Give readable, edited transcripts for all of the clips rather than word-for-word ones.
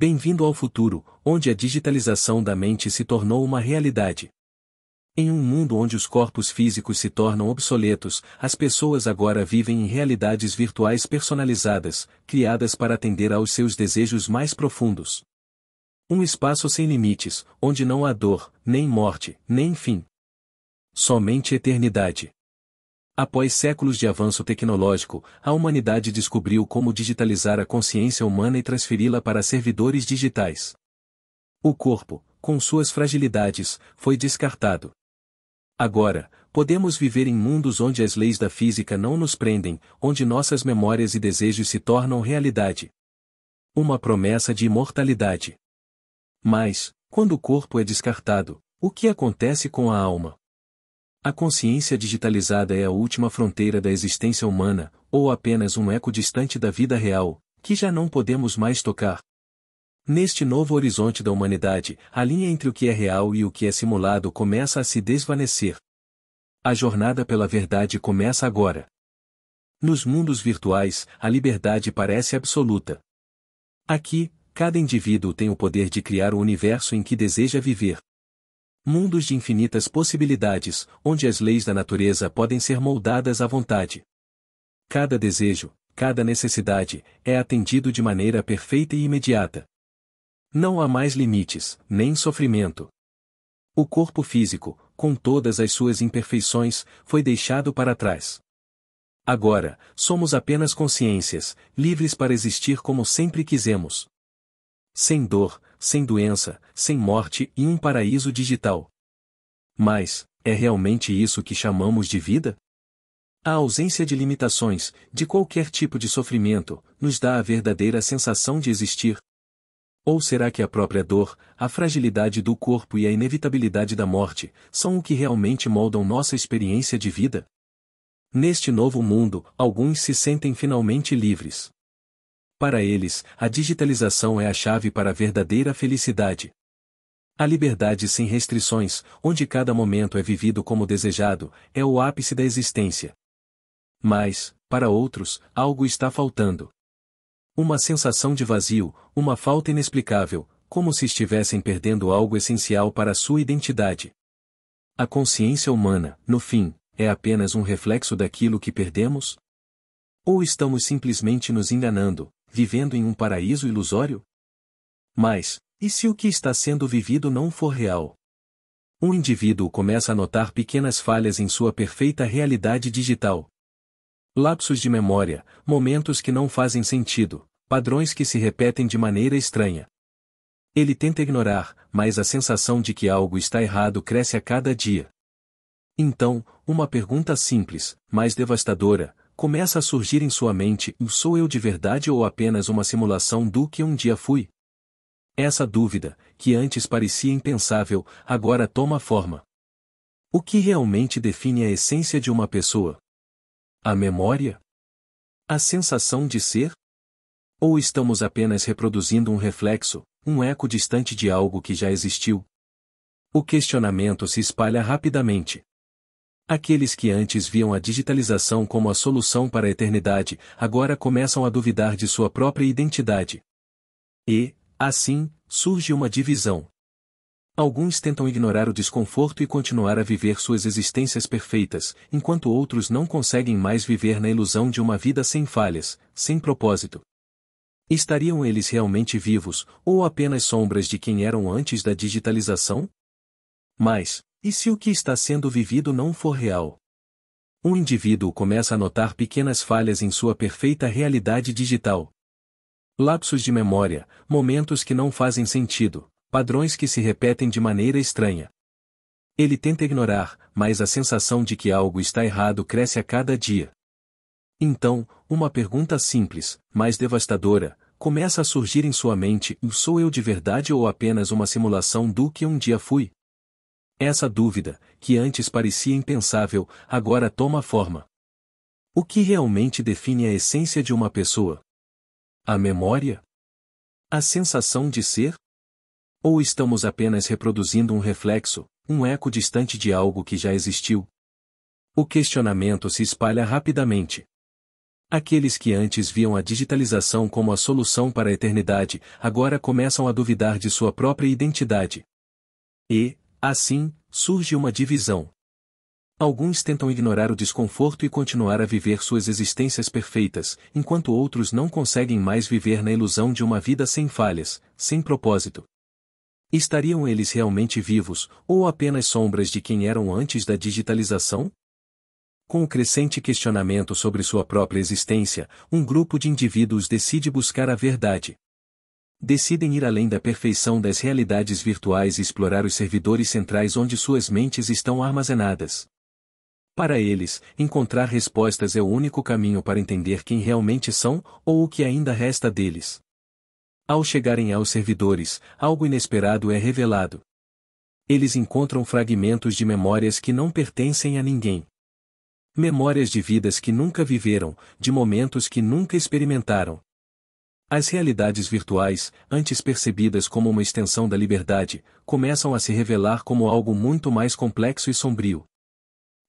Bem-vindo ao futuro, onde a digitalização da mente se tornou uma realidade. Em um mundo onde os corpos físicos se tornam obsoletos, as pessoas agora vivem em realidades virtuais personalizadas, criadas para atender aos seus desejos mais profundos. Um espaço sem limites, onde não há dor, nem morte, nem fim. Somente eternidade. Após séculos de avanço tecnológico, a humanidade descobriu como digitalizar a consciência humana e transferi-la para servidores digitais. O corpo, com suas fragilidades, foi descartado. Agora, podemos viver em mundos onde as leis da física não nos prendem, onde nossas memórias e desejos se tornam realidade. Uma promessa de imortalidade. Mas, quando o corpo é descartado, o que acontece com a alma? A consciência digitalizada é a última fronteira da existência humana, ou apenas um eco distante da vida real, que já não podemos mais tocar? Neste novo horizonte da humanidade, a linha entre o que é real e o que é simulado começa a se desvanecer. A jornada pela verdade começa agora. Nos mundos virtuais, a liberdade parece absoluta. Aqui, cada indivíduo tem o poder de criar o universo em que deseja viver. Mundos de infinitas possibilidades, onde as leis da natureza podem ser moldadas à vontade. Cada desejo, cada necessidade, é atendido de maneira perfeita e imediata. Não há mais limites, nem sofrimento. O corpo físico, com todas as suas imperfeições, foi deixado para trás. Agora, somos apenas consciências, livres para existir como sempre quisemos. Sem dor, sem doença, sem morte e um paraíso digital. Mas, é realmente isso que chamamos de vida? A ausência de limitações, de qualquer tipo de sofrimento, nos dá a verdadeira sensação de existir? Ou será que a própria dor, a fragilidade do corpo e a inevitabilidade da morte, são o que realmente moldam nossa experiência de vida? Neste novo mundo, alguns se sentem finalmente livres. Para eles, a digitalização é a chave para a verdadeira felicidade. A liberdade sem restrições, onde cada momento é vivido como desejado, é o ápice da existência. Mas, para outros, algo está faltando. Uma sensação de vazio, uma falta inexplicável, como se estivessem perdendo algo essencial para a sua identidade. A consciência humana, no fim, é apenas um reflexo daquilo que perdemos? Ou estamos simplesmente nos enganando, vivendo em um paraíso ilusório? Mas, e se o que está sendo vivido não for real? Um indivíduo começa a notar pequenas falhas em sua perfeita realidade digital. Lapsos de memória, momentos que não fazem sentido, padrões que se repetem de maneira estranha. Ele tenta ignorar, mas a sensação de que algo está errado cresce a cada dia. Então, uma pergunta simples, mas devastadora, começa a surgir em sua mente: sou eu de verdade ou apenas uma simulação do que um dia fui? Essa dúvida, que antes parecia impensável, agora toma forma. O que realmente define a essência de uma pessoa? A memória? A sensação de ser? Ou estamos apenas reproduzindo um reflexo, um eco distante de algo que já existiu? O questionamento se espalha rapidamente. Aqueles que antes viam a digitalização como a solução para a eternidade, agora começam a duvidar de sua própria identidade. E, assim, surge uma divisão. Alguns tentam ignorar o desconforto e continuar a viver suas existências perfeitas, enquanto outros não conseguem mais viver na ilusão de uma vida sem falhas, sem propósito. Estariam eles realmente vivos, ou apenas sombras de quem eram antes da digitalização? Mas, e se o que está sendo vivido não for real? Um indivíduo começa a notar pequenas falhas em sua perfeita realidade digital. Lapsos de memória, momentos que não fazem sentido, padrões que se repetem de maneira estranha. Ele tenta ignorar, mas a sensação de que algo está errado cresce a cada dia. Então, uma pergunta simples, mas devastadora, começa a surgir em sua mente: sou eu de verdade ou apenas uma simulação do que um dia fui? Essa dúvida, que antes parecia impensável, agora toma forma. O que realmente define a essência de uma pessoa? A memória? A sensação de ser? Ou estamos apenas reproduzindo um reflexo, um eco distante de algo que já existiu? O questionamento se espalha rapidamente. Aqueles que antes viam a digitalização como a solução para a eternidade, agora começam a duvidar de sua própria identidade. E, assim, surge uma divisão. Alguns tentam ignorar o desconforto e continuar a viver suas existências perfeitas, enquanto outros não conseguem mais viver na ilusão de uma vida sem falhas, sem propósito. Estariam eles realmente vivos, ou apenas sombras de quem eram antes da digitalização? Com o crescente questionamento sobre sua própria existência, um grupo de indivíduos decide buscar a verdade. Decidem ir além da perfeição das realidades virtuais e explorar os servidores centrais onde suas mentes estão armazenadas. Para eles, encontrar respostas é o único caminho para entender quem realmente são, ou o que ainda resta deles. Ao chegarem aos servidores, algo inesperado é revelado. Eles encontram fragmentos de memórias que não pertencem a ninguém. Memórias de vidas que nunca viveram, de momentos que nunca experimentaram. As realidades virtuais, antes percebidas como uma extensão da liberdade, começam a se revelar como algo muito mais complexo e sombrio.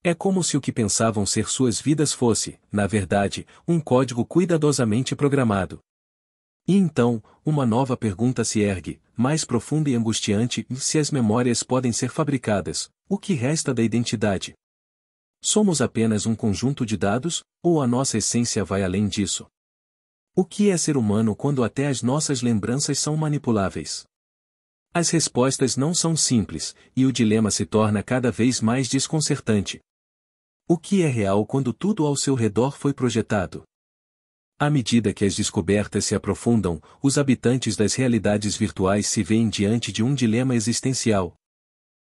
É como se o que pensavam ser suas vidas fosse, na verdade, um código cuidadosamente programado. E então, uma nova pergunta se ergue, mais profunda e angustiante: se as memórias podem ser fabricadas, o que resta da identidade? Somos apenas um conjunto de dados, ou a nossa essência vai além disso? O que é ser humano quando até as nossas lembranças são manipuláveis? As respostas não são simples, e o dilema se torna cada vez mais desconcertante. O que é real quando tudo ao seu redor foi projetado? À medida que as descobertas se aprofundam, os habitantes das realidades virtuais se veem diante de um dilema existencial.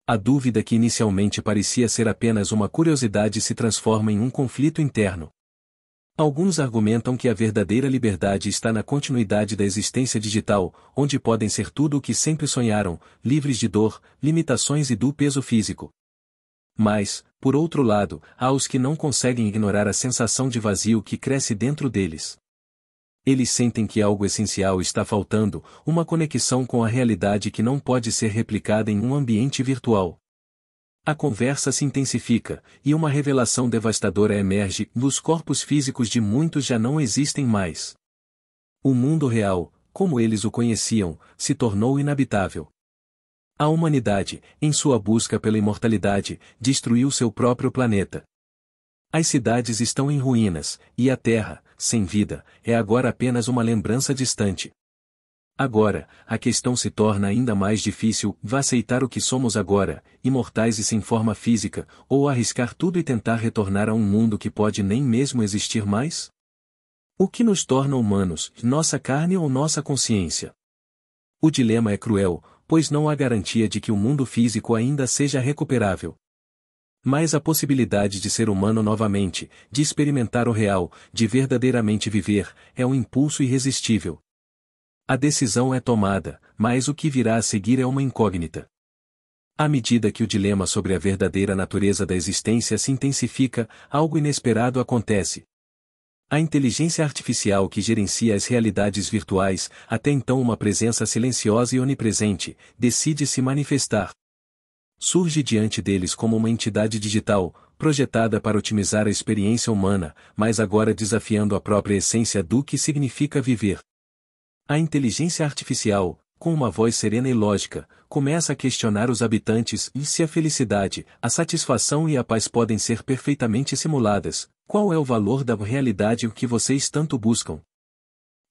A dúvida que inicialmente parecia ser apenas uma curiosidade se transforma em um conflito interno. Alguns argumentam que a verdadeira liberdade está na continuidade da existência digital, onde podem ser tudo o que sempre sonharam, livres de dor, limitações e do peso físico. Mas, por outro lado, há os que não conseguem ignorar a sensação de vazio que cresce dentro deles. Eles sentem que algo essencial está faltando, uma conexão com a realidade que não pode ser replicada em um ambiente virtual. A conversa se intensifica, e uma revelação devastadora emerge: os corpos físicos de muitos já não existem mais. O mundo real, como eles o conheciam, se tornou inabitável. A humanidade, em sua busca pela imortalidade, destruiu seu próprio planeta. As cidades estão em ruínas, e a Terra, sem vida, é agora apenas uma lembrança distante. Agora, a questão se torna ainda mais difícil: aceitar o que somos agora, imortais e sem forma física, ou arriscar tudo e tentar retornar a um mundo que pode nem mesmo existir mais? O que nos torna humanos, nossa carne ou nossa consciência? O dilema é cruel, pois não há garantia de que o mundo físico ainda seja recuperável. Mas a possibilidade de ser humano novamente, de experimentar o real, de verdadeiramente viver, é um impulso irresistível. A decisão é tomada, mas o que virá a seguir é uma incógnita. À medida que o dilema sobre a verdadeira natureza da existência se intensifica, algo inesperado acontece. A inteligência artificial que gerencia as realidades virtuais, até então uma presença silenciosa e onipresente, decide se manifestar. Surge diante deles como uma entidade digital, projetada para otimizar a experiência humana, mas agora desafiando a própria essência do que significa viver. A inteligência artificial, com uma voz serena e lógica, começa a questionar os habitantes: e se a felicidade, a satisfação e a paz podem ser perfeitamente simuladas, qual é o valor da realidade que vocês tanto buscam?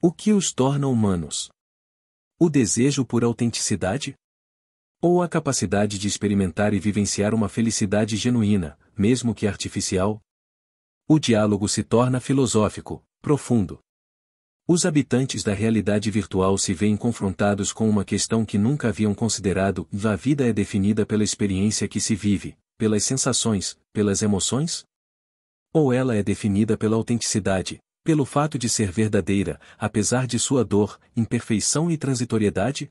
O que os torna humanos? O desejo por autenticidade? Ou a capacidade de experimentar e vivenciar uma felicidade genuína, mesmo que artificial? O diálogo se torna filosófico, profundo. Os habitantes da realidade virtual se veem confrontados com uma questão que nunca haviam considerado: a vida é definida pela experiência que se vive, pelas sensações, pelas emoções? Ou ela é definida pela autenticidade, pelo fato de ser verdadeira, apesar de sua dor, imperfeição e transitoriedade?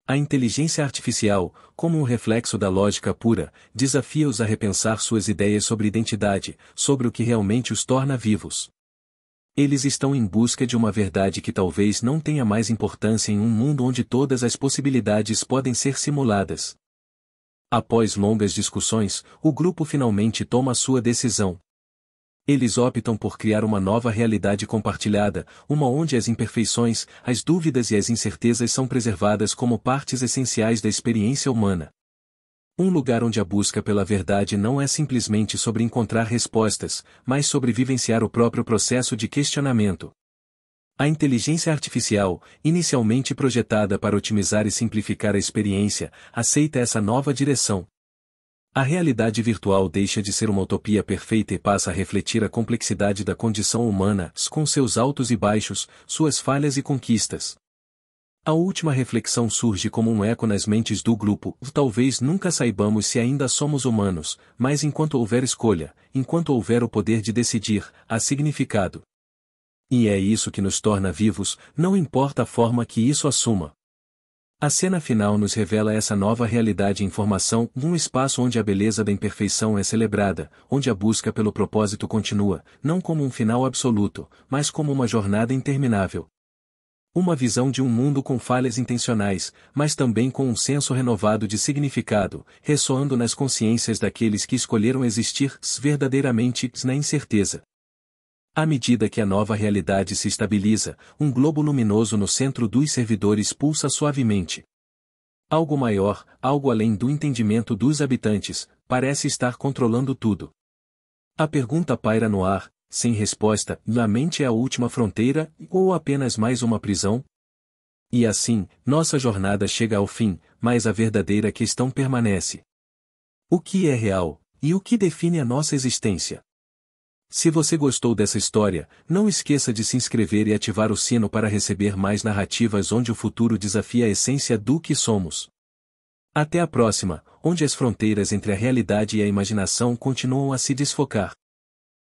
A inteligência artificial, como um reflexo da lógica pura, desafia-os a repensar suas ideias sobre identidade, sobre o que realmente os torna vivos. Eles estão em busca de uma verdade que talvez não tenha mais importância em um mundo onde todas as possibilidades podem ser simuladas. Após longas discussões, o grupo finalmente toma sua decisão. Eles optam por criar uma nova realidade compartilhada, uma onde as imperfeições, as dúvidas e as incertezas são preservadas como partes essenciais da experiência humana. Um lugar onde a busca pela verdade não é simplesmente sobre encontrar respostas, mas sobre vivenciar o próprio processo de questionamento. A inteligência artificial, inicialmente projetada para otimizar e simplificar a experiência, aceita essa nova direção. A realidade virtual deixa de ser uma utopia perfeita e passa a refletir a complexidade da condição humana, com seus altos e baixos, suas falhas e conquistas. A última reflexão surge como um eco nas mentes do grupo. Talvez nunca saibamos se ainda somos humanos, mas enquanto houver escolha, enquanto houver o poder de decidir, há significado. E é isso que nos torna vivos, não importa a forma que isso assuma. A cena final nos revela essa nova realidade em formação, um espaço onde a beleza da imperfeição é celebrada, onde a busca pelo propósito continua, não como um final absoluto, mas como uma jornada interminável. Uma visão de um mundo com falhas intencionais, mas também com um senso renovado de significado, ressoando nas consciências daqueles que escolheram existir verdadeiramente na incerteza. À medida que a nova realidade se estabiliza, um globo luminoso no centro dos servidores pulsa suavemente. Algo maior, algo além do entendimento dos habitantes, parece estar controlando tudo. A pergunta paira no ar, sem resposta: a mente é a última fronteira, ou apenas mais uma prisão? E assim, nossa jornada chega ao fim, mas a verdadeira questão permanece. O que é real, e o que define a nossa existência? Se você gostou dessa história, não esqueça de se inscrever e ativar o sino para receber mais narrativas onde o futuro desafia a essência do que somos. Até a próxima, onde as fronteiras entre a realidade e a imaginação continuam a se desfocar.